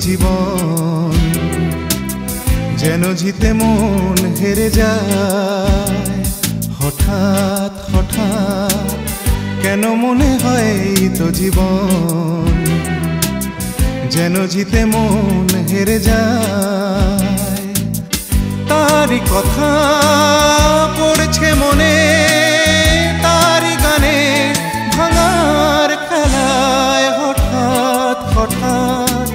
জীবন, যেন জিতে মন হেরে যায় হঠাৎ হঠাৎ। কেন মনে হয় এই তো জীবন, যেন জিতে মন হেরে যায়। তারই কথা পড়ছে মনে, তারই গানে ভাঙার খেলায় হঠাৎ হঠাৎ।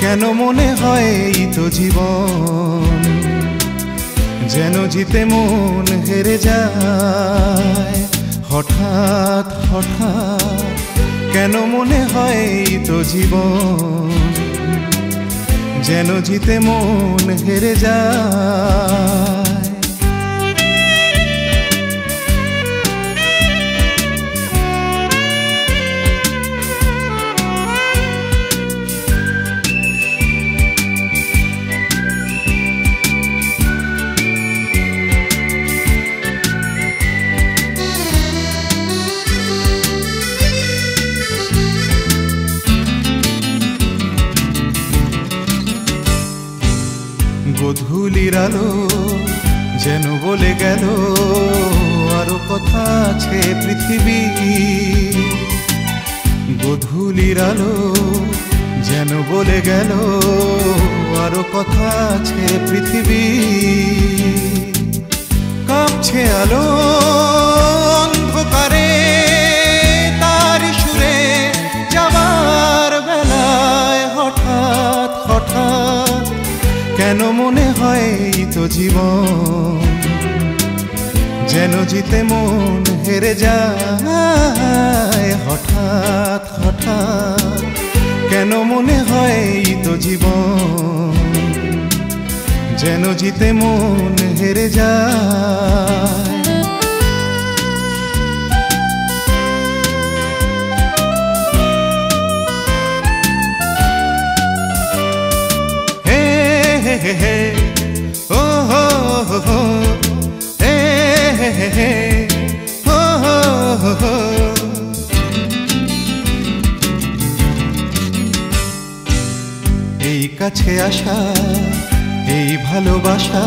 কেন মনে হয় এই তো জীবন, যেন জিতে মন হেরে যায় হঠাৎ হঠাৎ। কেন মনে হয় এই তো জীবন, যেন জিতে মন হেরে যায়। গধূলির আলো যেন বলে গেল আরো কথা আছে পৃথিবী। গধূলির আলো যেন বলে গেল আরো কথা আছে পৃথিবী। কাঁপছে আলো অন্ধকারে তারি সুরে যাবার বেলায় হঠাৎ হঠাৎ। কেন মনে হয় এই তো জীবন, যেন জিতে মন হেরে যায় হঠাৎ হঠাৎ। কেন মনে হয় এই তো জীবন, যেন জিতে মন হেরে যায়। Hey, hey, oh, oh, oh, oh, hey, hey, hey, oh, oh, oh, oh. এই কাছে আসা এই ভালোবাসা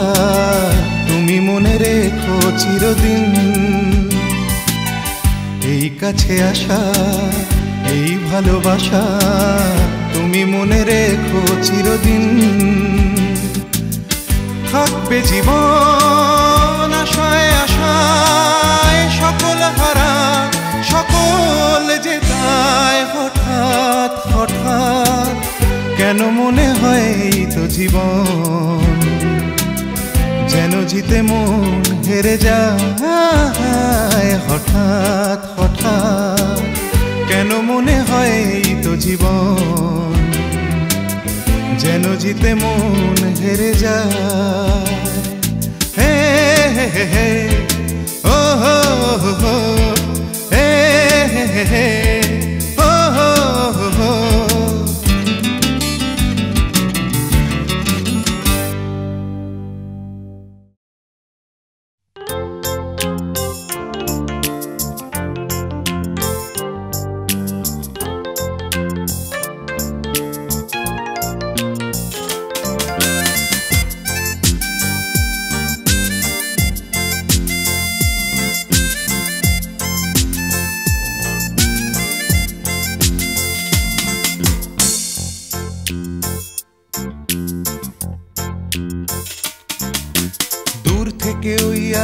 তুমি মনে রেখো চিরদিন। এই কাছে আসা এই ভালোবাসা তুমি মনে রেখো চিরদিন। থাকবে জীবন আশায় আশায় সকল হারা সকল জেতায় হঠাৎ হঠাৎ। কেন মনে হয় এই তো জীবন, যেন জিতে মন হেরে যায় হঠাৎ হঠাৎ। কেন মনে হয় এই তো জীবন, যেন জিতে মন হেরে যায়। হে হে হে হে ও হো হো হে হে হে হে ও হো হো।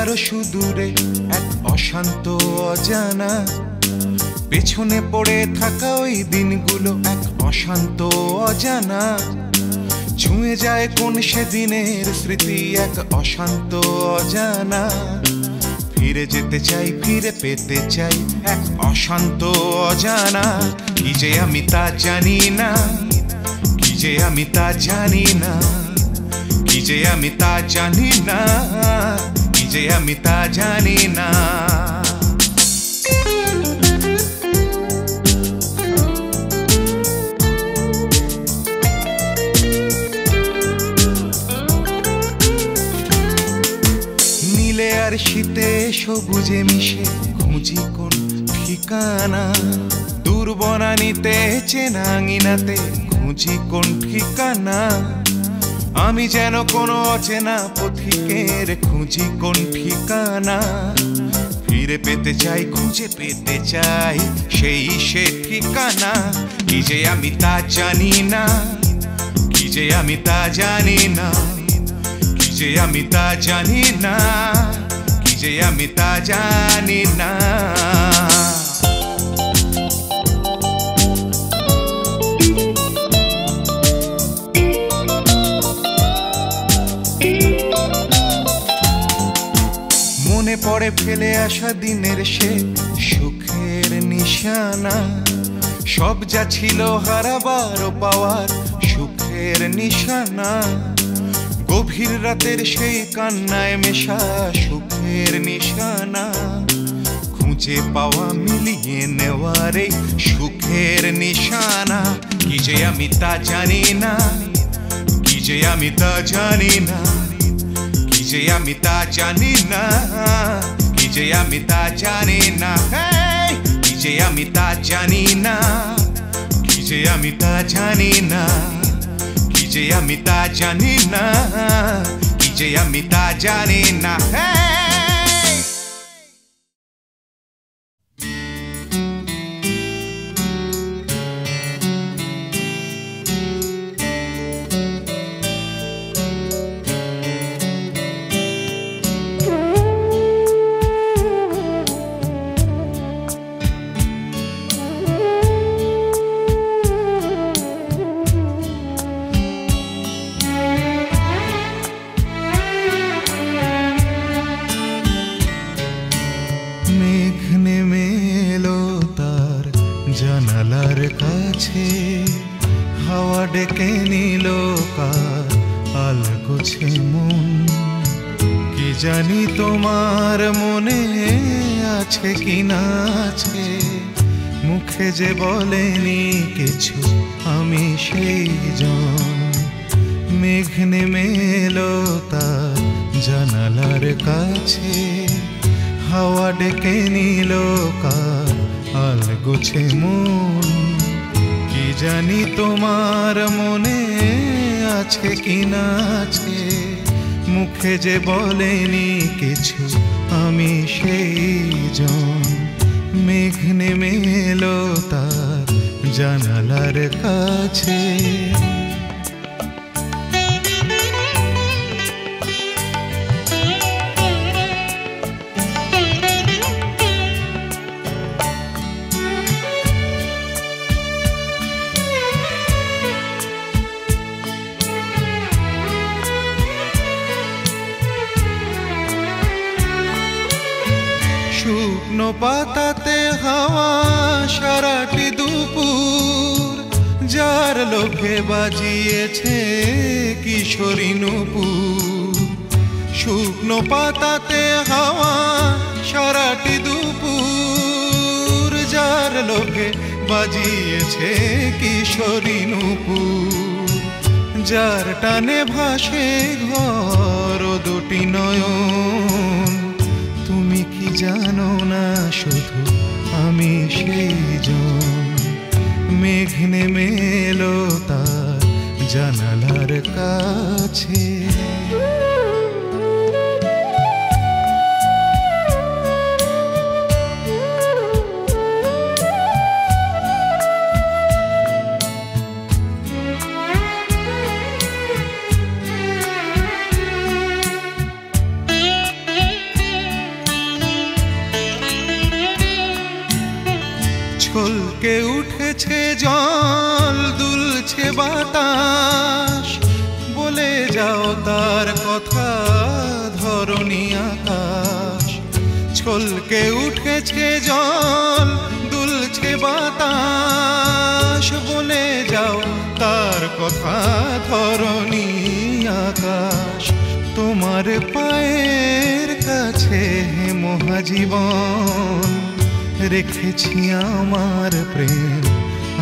আরো সুদূরে এক অশান্ত অজানা, পেছনে পড়ে থাকা ওই দিনগুলো এক অশান্ত অজানা। ছুঁয়ে যায় কোন সেদিনের স্মৃতি এক অশান্ত অজানা। ফিরে যেতে চাই ফিরে পেতে চাই এক অশান্ত অজানা। কি যে আমি তা জানি না, কি যে আমি তা জানি না, কি যে আমি তা জানি না, কি যে আমি তা জানি না। নীলে আর শীতে সবুজে মিশে খুঁজি কোন ঠিকানা। দূর বনানীতে চেনাঙিনাতে খুঁজি কোন ঠিকানা আমি যেন কোনো অচেনা পথিকের খুঁজি কোন ঠিকানা ফিরে পেতে চাই খুঁজে পেতে চাই সেই সে ঠিকানা কি যে আমি তা জানি না কি যে আমি তা জানি না কি যে আমি তা জানি না কি যে আমি তা জানি না মনে পড়ে ফেলে আসা দিনের সে সুখের নিশানা সব যা ছিল হারাবার ও পাওয়ার সুখের নিশানা গভীর রাতের সেই কান্নায় মেশা সুখের নিশানা খুঁজে পাওয়া মিলিয়ে নেওয়ার এই সুখের নিশানা কি যে আমি তা জানি না কি যে আমি তা জানি না কি যে আমি তা জানি না কি যে আমি তা জানি না কি যে আমি তা জানি না কি যে আমি তা জানি না কি যে আমি তা জানি না কি যে আমি তা জানি না জানালার কাছে হাওয়া ডেকে নিল কার আলগোছে মন কি জানি তোমার মনে আছে কি না আছে মুখে যে বলেনি কিছু আমি সেই জন মেঘ নেমে এলো তার জানালার কাছে হাওয়া ডেকে নিল কার আলগোছে মন কি জানি তোমার মনে আছে কি না আছে মুখে যে বলেনি কিছু আমি সেই জন মেঘ নেমে এলো তার জানালার কাছে শুকনো পাতাতে হাওয়া সারাটি দুপুর যার লোভে বাজিয়েছে কিশোরী নূপুর শুকনো পাতাতে হাওয়া সারাটি দুপুর যার লোভে বাজিয়েছে কিশোরী নূপুর যার টানে ভাসে ঘর দুটি নয়ন তুমি কি জানো না শুধু আমি সেই জন মেঘ নেমে এলো তার জানালার কাছে ছলকে উঠেছে জল দুলছে বাতাস বলে যাও তার কথা ধরণী আকাশ ছলকে উঠেছে জল দুলছে বাতাস বলে যাও তার কথা ধরণী আকাশ তোমার পায়ের কাছে মহাজীবন রেখেছি আমার প্রেম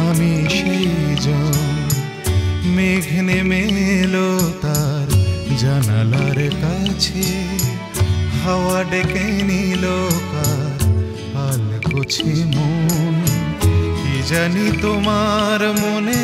আমি সেই জন মেঘ নেমে এলো তার জানালার কাছে হাওয়া ডেকে নিল কার আলগোছে মন কি জানি তোমার মনে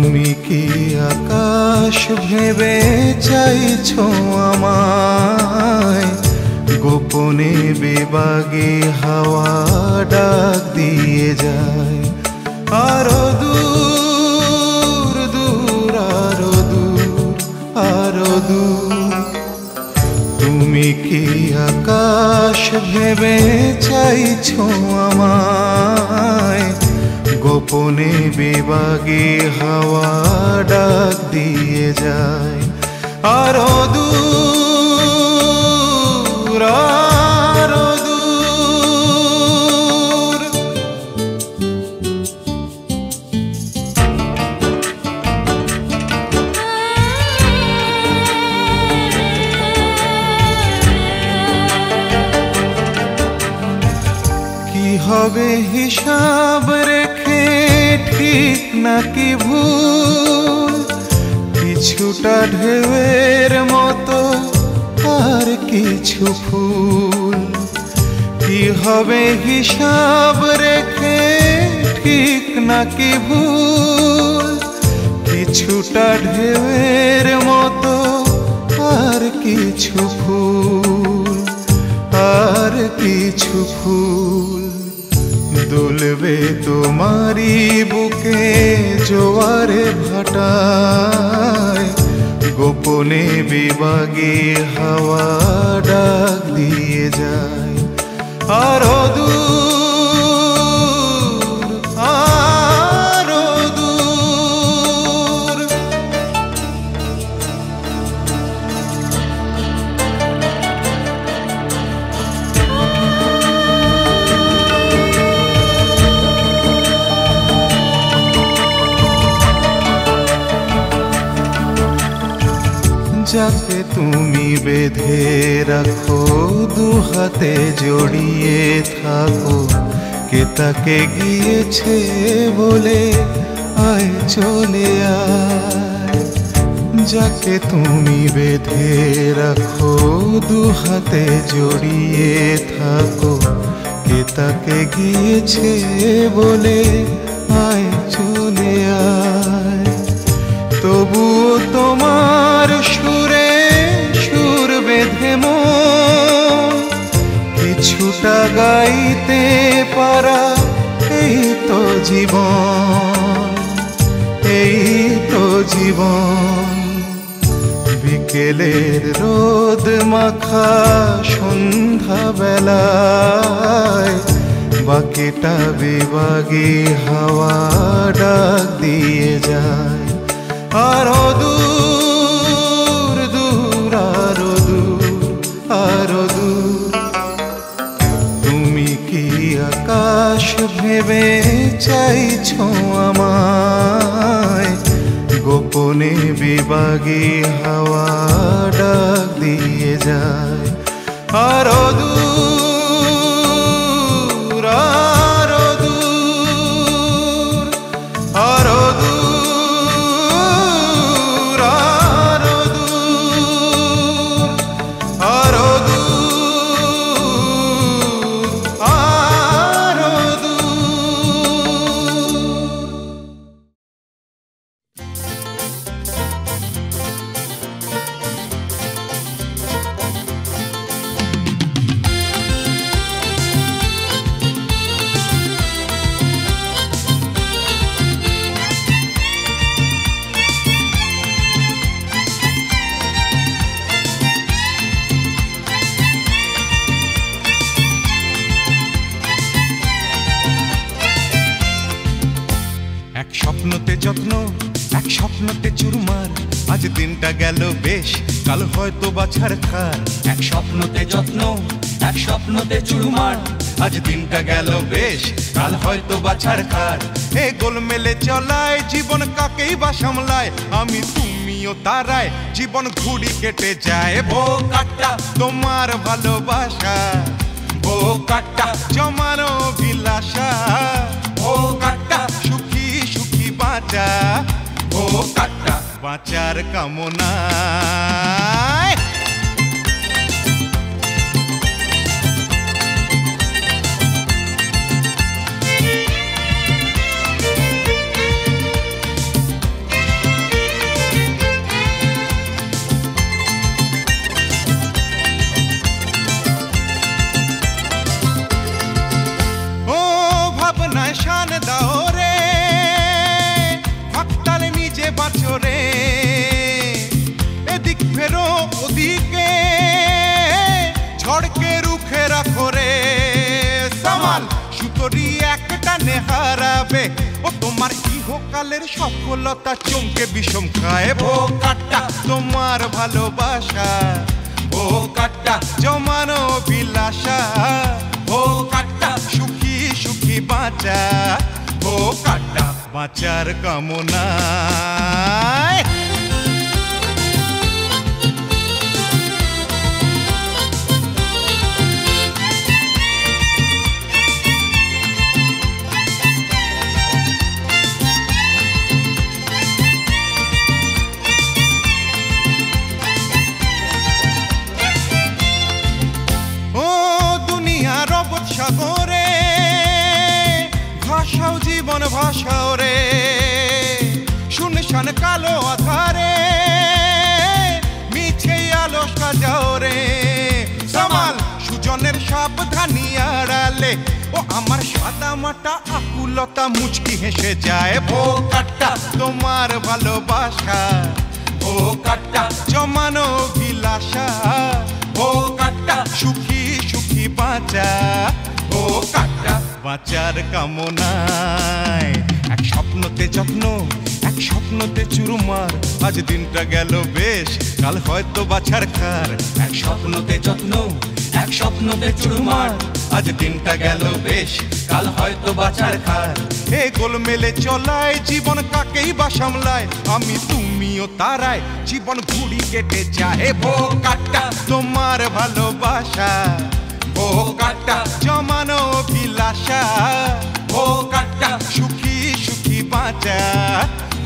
তুমি কি আকাশ ভেবে চাইছো আমায়, গোপনে বিভাগে হাওয়া ডাক দিয়ে যায় আরো দূর দূর আরো দূর আরো দূর। তুমি কি আকাশ ভেবে চাইছো আমায়, গোপনে বিভাগে হাওয়া ডাক দিয়ে যায় আরো দূর আরো দূর। কি হবে হিসাব রেখে ঠিক নাকি ভুল, কিছুটা ঢেউয়ের মতো আর কিছু ফুল। কি হবে হিসাব রেখে ঠিক নাকি ভুল, কিছুটা ঢেউয়ের মতো আর কিছু ফুল আর কিছু ফুল। দুলবে তোমারি বুকে জোয়ারে ভাটায়, গোপনে বিভাগে হাওয়া ডাক দিয়ে যায় আরো দূর আরো দূর। যাকে তুমি বেঁধে রাখো দুহাতে জড়িয়ে থাকো, কে তাকে গিয়েছে বলে আয় চলে আয়। যাকে তুমি বেঁধে রাখো দুহাতে জড়িয়ে থাকো, কে তাকে গিয়েছে বলে আয় চলে আয়। তবুও তোমার সুরে সুর বেঁধে মন, কিছুটা গাইতে পারা এই তো জীবন এই তো জীবন। বিকেলের রোদ মাখা সন্ধ্যা বেলায়, বাকিটা বিভাগে হাওয়া ডাক দিয়ে যায় আরো দূর দূর আরো দূর আরো দূর। তুমি কি আকাশ ভেবে চাইছো আমায়, গোপনে বিভাগে হাওয়া ডাক দিয়ে যায় আরো দূর আরো দূর আরো দূর আরো দূর আরো দূর আরো দূর। এক স্বপ্নতে যত্ন এক স্বপ্নতে চুরমার, আজ দিনটা গেল বেশ কাল হয়তো বাছার খার। এক স্বপ্নতে যত্ন এক স্বপ্নতে চুরমার, আজ দিনটা গেল বেশ কাল হয়তো বাছার খার। এ গোলমেলে চলায় জীবন কাকেই বা সামলায়, আমি তুমিও তারায় জীবন ঘুড়ি কেটে যায়। ও কাট্টা তোমার ভালোবাসা ও কাট্টা জমানো বিলাসা, ও কাট্টা সুখী সুখী বাঁচা ও কাট্টা বাঁচার কামনায়। প্রাণে হারাবে। ও তোমার ইহকালের সফলতা চমকে বিষম খায়। বোকাটা তোমার ভালোবাসা, বোকাটা জমানো বিলাসা, বোকাটা সুখী সুখী বাঁচা, বোকাটা বাঁচার কামনায়। সাগরে ভাষাও জীবন ভাষাও রে, শুনশান কালো আধারে মিছে আলো সাজাও রে। সামাল সুজনের সাবধানী আড়ালে ও আমার সাদা মাটা আকুলতা মুচকি হেসে যায়। বোকাটা তোমার ভালোবাসা, বোকাটা জমানো বিলাসা, বোকাটা সুখী সুখী বাঁচা, বোকাটা বাঁচার কামনায়। এক স্বপ্নতে যত্ন, এক স্বপ্নতে চুরমার, আজ দিনটা গেল বেশ, কাল হয়তো বাছার খার। এক স্বপ্নতে যত্ন, এক স্বপ্নতে চুরমার, আজ দিনটা গেল বেশ, কাল হয়তো বাঁচার খার। এ গোলমেলে চলায় জীবন কাকেই বা সামলায়, আমি তুমিও তারায় জীবন ঘুড়ি কেটে যায়। বোকাটা তোমার ভালোবাসা, বোকাটা জমানো বিলাসা, বোকাটা সুখী সুখী বাঁচা,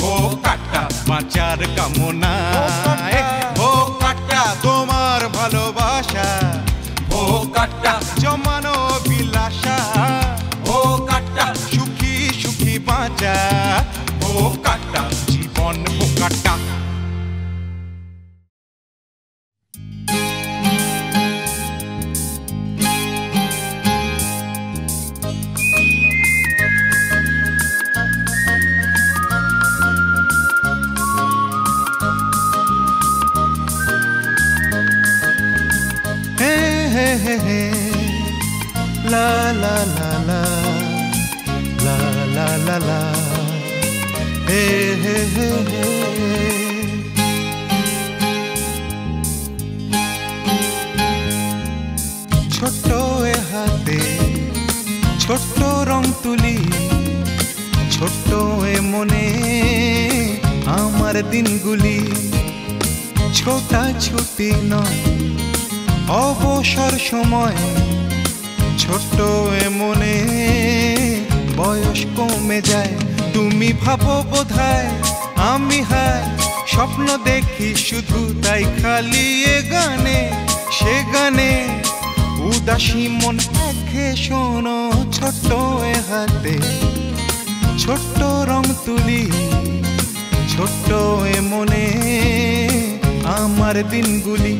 বোকাটা বাঁচার কামনায়। বোকাটা তোমার ভালোবাসা, বোকাটা জমানো বিলাসা, বোকাটা সুখী সুখী বাঁচা, বোকাটা জীবন বোকাটা। La la la la la la la la, hey hey hey hey. ছোট্ট এ হাতে ছোট্ট রং তুলি, ছোট্ট এ মনে আমার দিনগুলি, ছোটা ছুটি নয় অবসর সময়, ছোট্ট এ মনে বয়স কমে যায়। তুমি ভাবো বোধহয় আমি হায়, স্বপ্ন দেখি শুধু তাই খালি এ গানে সে গানে, উদাসী মন একঘে শোনো। ছোট্ট এ হাতে ছোট্ট রং তুলি, ছোট্ট এ মনে আমার দিনগুলি।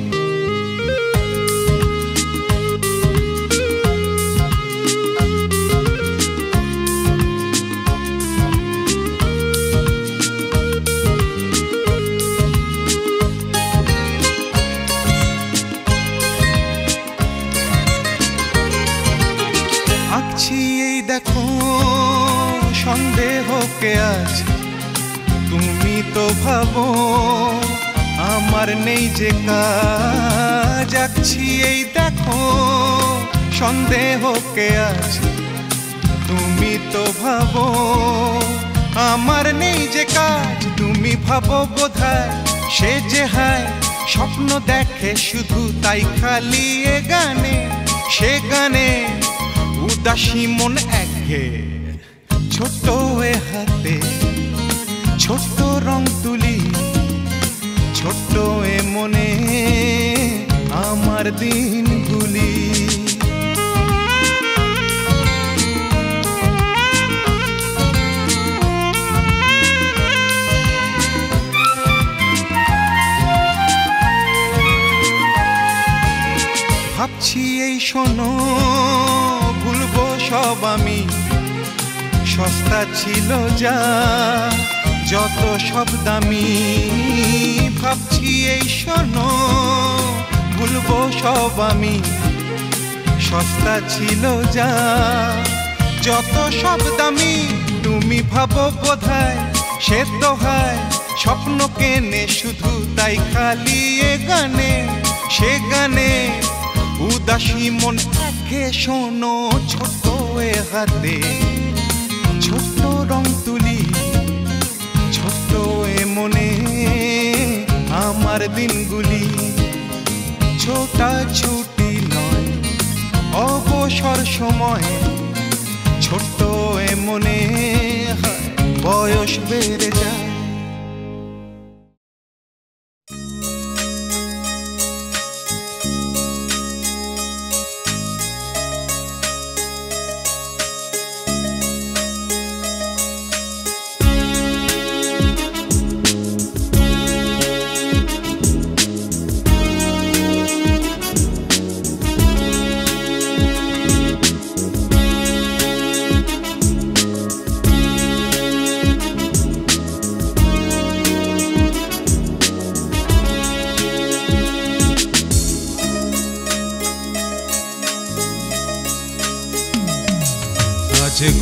দেখো সন্দেহকে আজ, তুমি তো ভাবো আমার নেই যে কাজ। আঁকছি এই দেখো সন্দেহকে আজ, তুমি তো ভাবো আমার নেই যে কাজ। তুমি ভাবো বোধহয় সে যে হায়, স্বপ্ন দেখে শুধু তাই খালি এ গানে সে গানে, উদাসী মন একঘে। ছোট্ট এ হাতে ছোট্ট রং তুলি, ছোট্ট এ মনে আমার দিনগুলি। ভাবছি এই শোনো ভুলবো সব আমি, সস্তা ছিল যা যত সব দামি। ভাবছি এই শোনো ভুলবো সব আমি, সস্তা ছিল যা যত সব দামি তুমি ভাবো বোধহয় সে তো হয় স্বপ্ন কেনে শুধু তাই খালি এ গানে সে গানে উদাসী মন থাকে শোনো ছোট এ হাতে ছোট্ট রং তুলি ছোট্ট এ মনে আমার দিনগুলি ছোটা ছুটি নয় অবসর সময় ছোট্ট এ মনে বয়স বেড়ে যায়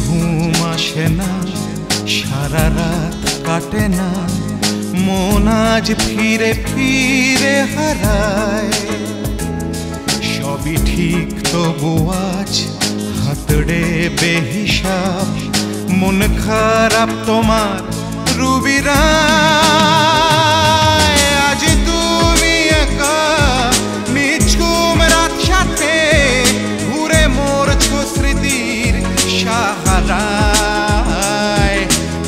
ঘুম আসে না সারা রাত কাটে না মন আজ ফিরে ফিরে হারায় সবই ঠিক তবু আজ হাতড়ে বেহিসাব মন খারাপ তোমার রুবিরা আজ তুমি একা নিঝুম রাত সাথে ঘুরে মরছো স্মৃতির সাহারায়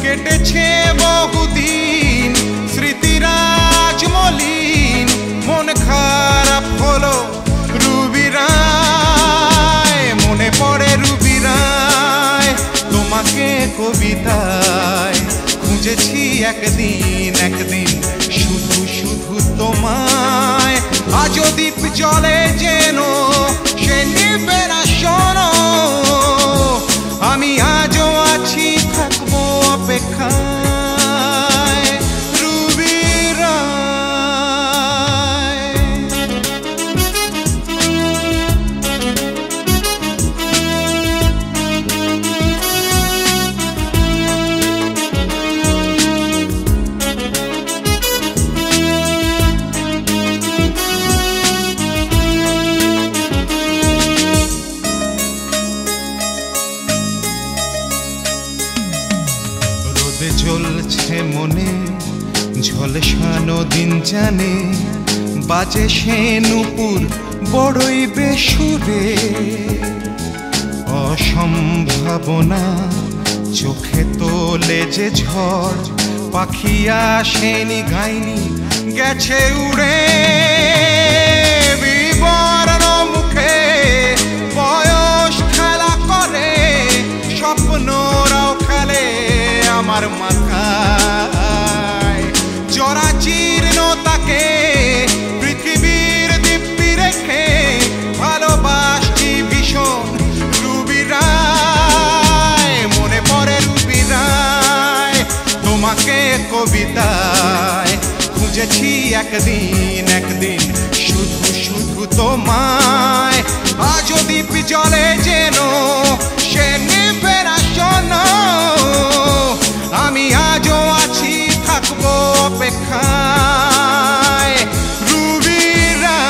কেটেছে বহুদিন স্মৃতিরাজ মলিন মন খারাপ হলো রুবিরায় মনে পড়ে রুবিরায় তোমাকে কবিতায় খুঁজেছি একদিন একদিন শুধু শুধু তোমায় আজও দ্বীপ জলে যেন সে নিবে না শোনো আমি আজও আছি থাকবো অপেক্ষায় রুবিরায় জ্বলছে মনে ঝলসানো দিন জানে বাজে সে নূপুর বড়ই বেসুরে অসম্ভাবনা চোখে তোলে যে ঝড় পাখি আসেনি গাইনি গেছে উড়ে বিবর্ণ মুখে বয়স খেলা করে স্বপ্নরাও খেলে আমার মাথায় জরা জীর্ণতাকে পৃথিবীর দিব্যি রেখে ভালোবাসছি ভীষণ রুবিরায় মনে পড়ে রুবিরায় তোমাকে কবিতায় খুঁজেছি একদিন একদিন শুধু শুধু তোমায় আজও দ্বীপ জলে যেন সে নিবে না শোনো আমি আজও আছি থাকবো অপেক্ষায় রুবিরায়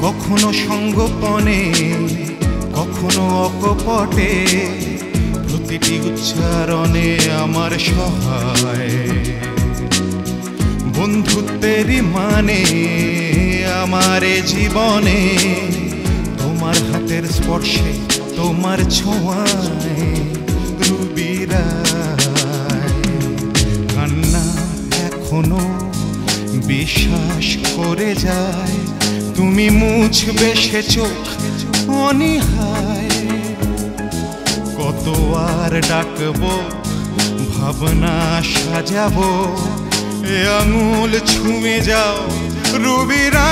কখনো সঙ্গোপনে কখনো অকপটে প্রতিটি উচ্চারণে আমার সহায় বন্ধুত্বেরই মানে আমার জীবনে তোমার হাতের স্পর্শে তোমার ছোঁয়ায় রুবিরায় কান্না এখনো বিশ্বাস করে যায় তুমি মুছবে সে চোখ অনিহায় কত আর ডাকবো ভাবনা সাজাবো এ আঙুল ছুঁয়ে যাও রুবিরা